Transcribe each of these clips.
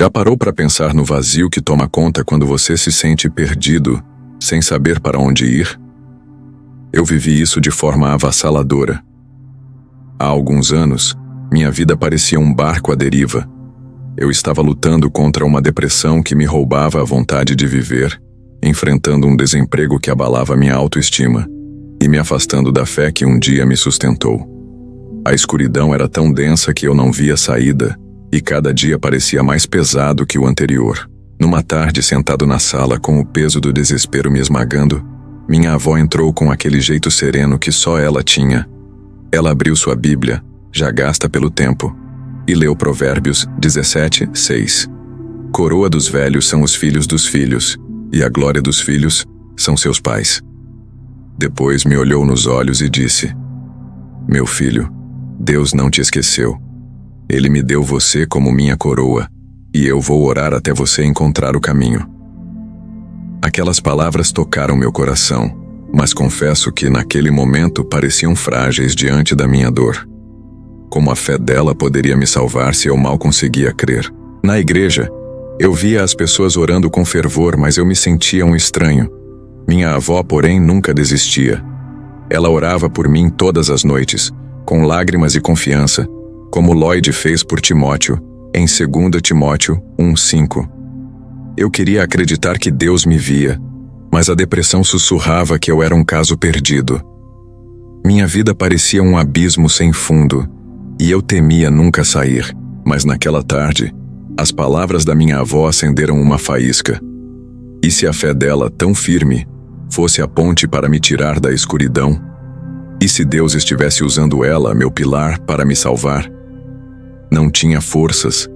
Já parou para pensar no vazio que toma conta quando você se sente perdido, sem saber para onde ir? Eu vivi isso de forma avassaladora. Há alguns anos, minha vida parecia um barco à deriva. Eu estava lutando contra uma depressão que me roubava a vontade de viver, enfrentando um desemprego que abalava minha autoestima e me afastando da fé que um dia me sustentou. A escuridão era tão densa que eu não via saída, e cada dia parecia mais pesado que o anterior. Numa tarde, sentado na sala com o peso do desespero me esmagando, minha avó entrou com aquele jeito sereno que só ela tinha. Ela abriu sua Bíblia, já gasta pelo tempo, e leu Provérbios 17:6. Coroa dos velhos são os filhos dos filhos, e a glória dos filhos são seus pais. Depois me olhou nos olhos e disse: Meu filho, Deus não te esqueceu. Ele me deu você como minha coroa, e eu vou orar até você encontrar o caminho. Aquelas palavras tocaram meu coração, mas confesso que naquele momento pareciam frágeis diante da minha dor. Como a fé dela poderia me salvar se eu mal conseguia crer? Na igreja, eu via as pessoas orando com fervor, mas eu me sentia um estranho. Minha avó, porém, nunca desistia. Ela orava por mim todas as noites, com lágrimas e confiança, como Lloyd fez por Timóteo, em 2 Timóteo 1:5. Eu queria acreditar que Deus me via, mas a depressão sussurrava que eu era um caso perdido. Minha vida parecia um abismo sem fundo, e eu temia nunca sair, mas naquela tarde, as palavras da minha avó acenderam uma faísca. E se a fé dela, tão firme, fosse a ponte para me tirar da escuridão? E se Deus estivesse usando ela, meu pilar, para me salvar? Não tinha forças,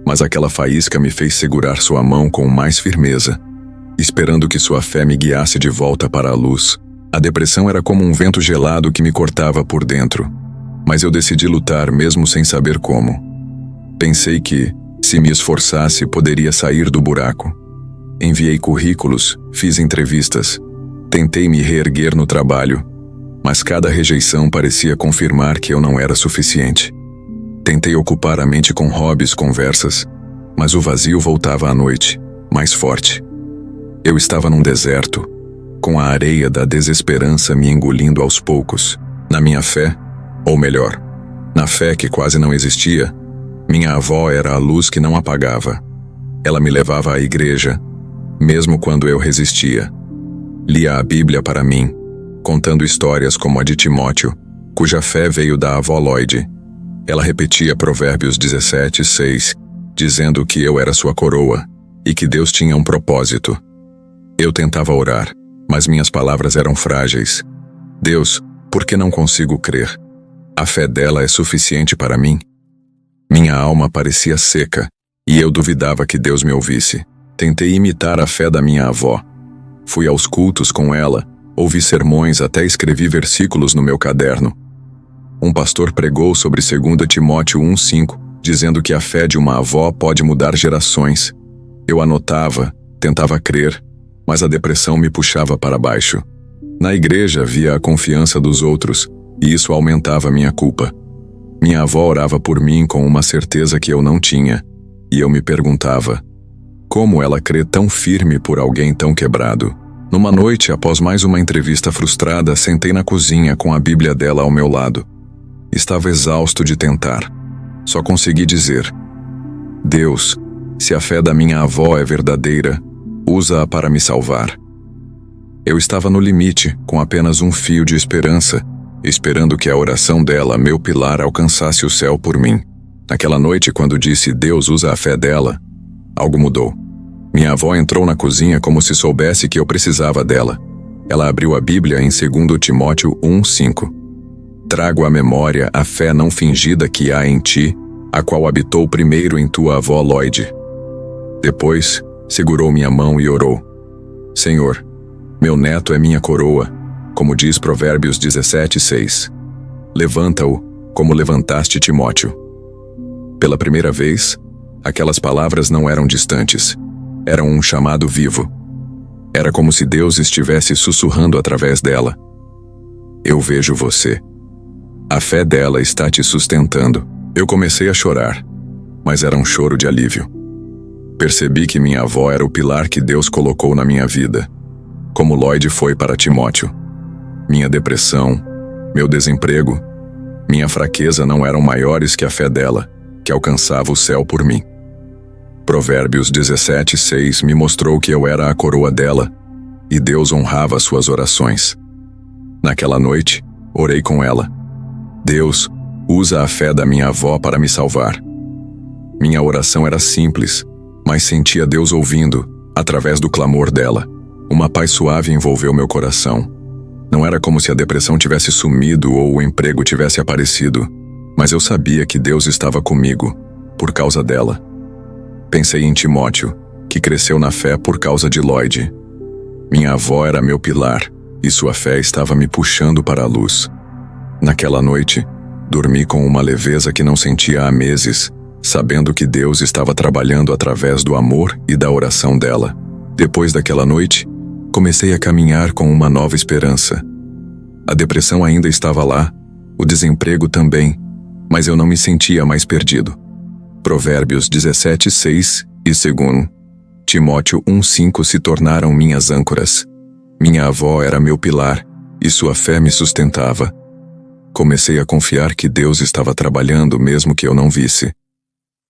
mas aquela faísca me fez segurar sua mão com mais firmeza, esperando que sua fé me guiasse de volta para a luz. A depressão era como um vento gelado que me cortava por dentro, mas eu decidi lutar mesmo sem saber como. Pensei que, se me esforçasse, poderia sair do buraco. Enviei currículos, fiz entrevistas, tentei me reerguer no trabalho, mas cada rejeição parecia confirmar que eu não era suficiente. Tentei ocupar a mente com hobbies, conversas, mas o vazio voltava à noite, mais forte. Eu estava num deserto, com a areia da desesperança me engolindo aos poucos. Na minha fé, ou melhor, na fé que quase não existia, minha avó era a luz que não apagava. Ela me levava à igreja, mesmo quando eu resistia. Lia a Bíblia para mim, contando histórias como a de Timóteo, cuja fé veio da avó Lloyd. Ela repetia Provérbios 17:6, dizendo que eu era sua coroa e que Deus tinha um propósito. Eu tentava orar, mas minhas palavras eram frágeis. Deus, por que não consigo crer? A fé dela é suficiente para mim? Minha alma parecia seca, e eu duvidava que Deus me ouvisse. Tentei imitar a fé da minha avó. Fui aos cultos com ela, ouvi sermões, até escrevi versículos no meu caderno. Um pastor pregou sobre 2 Timóteo 1:5, dizendo que a fé de uma avó pode mudar gerações. Eu anotava, tentava crer, mas a depressão me puxava para baixo. Na igreja via a confiança dos outros, e isso aumentava minha culpa. Minha avó orava por mim com uma certeza que eu não tinha, e eu me perguntava, como ela crê tão firme por alguém tão quebrado? Numa noite, após mais uma entrevista frustrada, sentei na cozinha com a Bíblia dela ao meu lado. Estava exausto de tentar. Só consegui dizer: Deus, se a fé da minha avó é verdadeira, usa-a para me salvar. Eu estava no limite, com apenas um fio de esperança, esperando que a oração dela, meu pilar, alcançasse o céu por mim. Naquela noite, quando disse Deus usa a fé dela, algo mudou. Minha avó entrou na cozinha como se soubesse que eu precisava dela. Ela abriu a Bíblia em 2 Timóteo 1:5. Trago à memória a fé não fingida que há em ti, a qual habitou primeiro em tua avó Lloyd. Depois, segurou minha mão e orou. Senhor, meu neto é minha coroa, como diz Provérbios 17:6. Levanta-o, como levantaste Timóteo. Pela primeira vez, aquelas palavras não eram distantes. Eram um chamado vivo. Era como se Deus estivesse sussurrando através dela. Eu vejo você. A fé dela está te sustentando. Eu comecei a chorar, mas era um choro de alívio. Percebi que minha avó era o pilar que Deus colocou na minha vida, como Lloyd foi para Timóteo. Minha depressão, meu desemprego, minha fraqueza não eram maiores que a fé dela, que alcançava o céu por mim. Provérbios 17:6 me mostrou que eu era a coroa dela, e Deus honrava suas orações. Naquela noite, orei com ela. Deus, usa a fé da minha avó para me salvar. Minha oração era simples, mas sentia Deus ouvindo, através do clamor dela. Uma paz suave envolveu meu coração. Não era como se a depressão tivesse sumido ou o emprego tivesse aparecido, mas eu sabia que Deus estava comigo, por causa dela. Pensei em Timóteo, que cresceu na fé por causa de Lloyd. Minha avó era meu pilar, e sua fé estava me puxando para a luz. Naquela noite, dormi com uma leveza que não sentia há meses, sabendo que Deus estava trabalhando através do amor e da oração dela. Depois daquela noite, comecei a caminhar com uma nova esperança. A depressão ainda estava lá, o desemprego também, mas eu não me sentia mais perdido. Provérbios 17:6 e 2 Timóteo 1:5 se tornaram minhas âncoras. Minha avó era meu pilar, e sua fé me sustentava. Comecei a confiar que Deus estava trabalhando mesmo que eu não visse.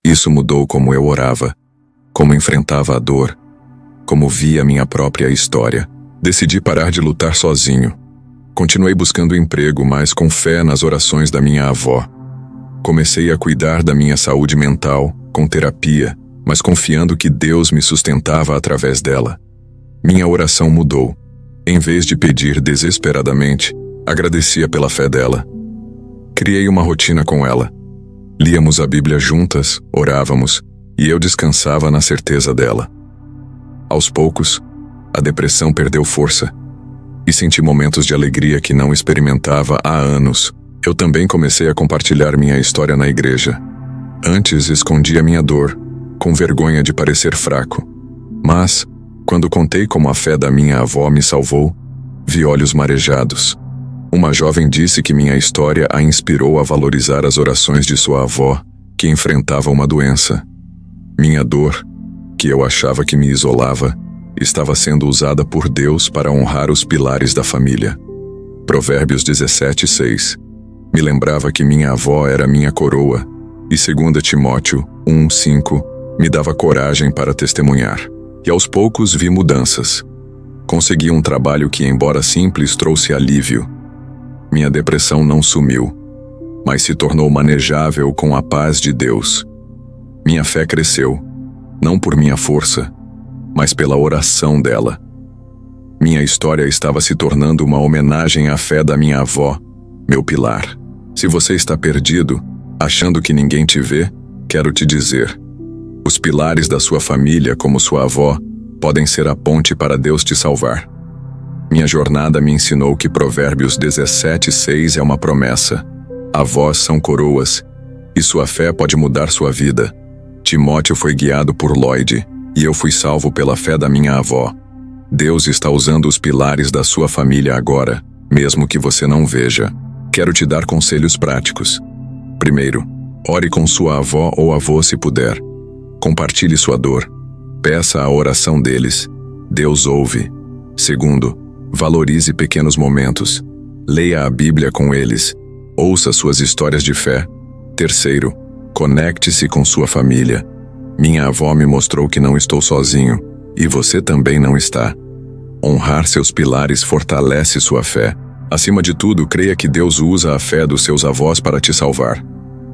Isso mudou como eu orava, como enfrentava a dor, como via minha própria história. Decidi parar de lutar sozinho. Continuei buscando emprego, mas com fé nas orações da minha avó. Comecei a cuidar da minha saúde mental, com terapia, mas confiando que Deus me sustentava através dela. Minha oração mudou. Em vez de pedir desesperadamente, agradecia pela fé dela. Criei uma rotina com ela. Líamos a Bíblia juntas, orávamos, e eu descansava na certeza dela. Aos poucos, a depressão perdeu força, e senti momentos de alegria que não experimentava há anos. Eu também comecei a compartilhar minha história na igreja. Antes escondia minha dor, com vergonha de parecer fraco. Mas, quando contei como a fé da minha avó me salvou, vi olhos marejados. Uma jovem disse que minha história a inspirou a valorizar as orações de sua avó, que enfrentava uma doença. Minha dor, que eu achava que me isolava, estava sendo usada por Deus para honrar os pilares da família. Provérbios 17:6 me lembrava que minha avó era minha coroa, e 2 Timóteo 1:5 me dava coragem para testemunhar. E aos poucos vi mudanças. Consegui um trabalho que, embora simples, trouxe alívio. Minha depressão não sumiu, mas se tornou manejável com a paz de Deus. Minha fé cresceu, não por minha força, mas pela oração dela. Minha história estava se tornando uma homenagem à fé da minha avó, meu pilar. Se você está perdido, achando que ninguém te vê, quero te dizer: os pilares da sua família, como sua avó, podem ser a ponte para Deus te salvar. Minha jornada me ensinou que Provérbios 17:6 é uma promessa. Avós são coroas, e sua fé pode mudar sua vida. Timóteo foi guiado por Lloyd, e eu fui salvo pela fé da minha avó. Deus está usando os pilares da sua família agora, mesmo que você não veja. Quero te dar conselhos práticos. Primeiro, ore com sua avó ou avô se puder. Compartilhe sua dor. Peça a oração deles. Deus ouve. Segundo, valorize pequenos momentos. Leia a Bíblia com eles. Ouça suas histórias de fé. Terceiro, conecte-se com sua família. Minha avó me mostrou que não estou sozinho, e você também não está. Honrar seus pilares fortalece sua fé. Acima de tudo, creia que Deus usa a fé dos seus avós para te salvar.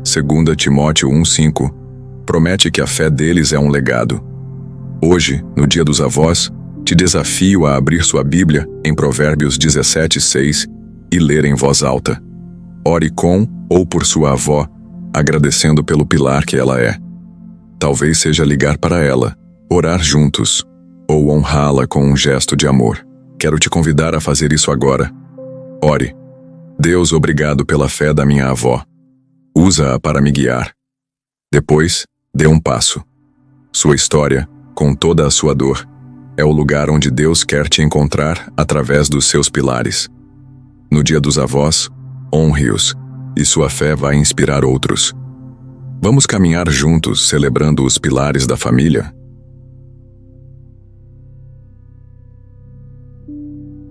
2 Timóteo 1:5 promete que a fé deles é um legado. Hoje, no Dia dos Avós, te desafio a abrir sua Bíblia em Provérbios 17:6 e ler em voz alta. Ore com ou por sua avó, agradecendo pelo pilar que ela é. Talvez seja ligar para ela, orar juntos, ou honrá-la com um gesto de amor. Quero te convidar a fazer isso agora. Ore. Deus, obrigado pela fé da minha avó. Usa-a para me guiar. Depois, dê um passo. Sua história, com toda a sua dor, é o lugar onde Deus quer te encontrar através dos seus pilares. No Dia dos Avós, honre-os, e sua fé vai inspirar outros. Vamos caminhar juntos, celebrando os pilares da família?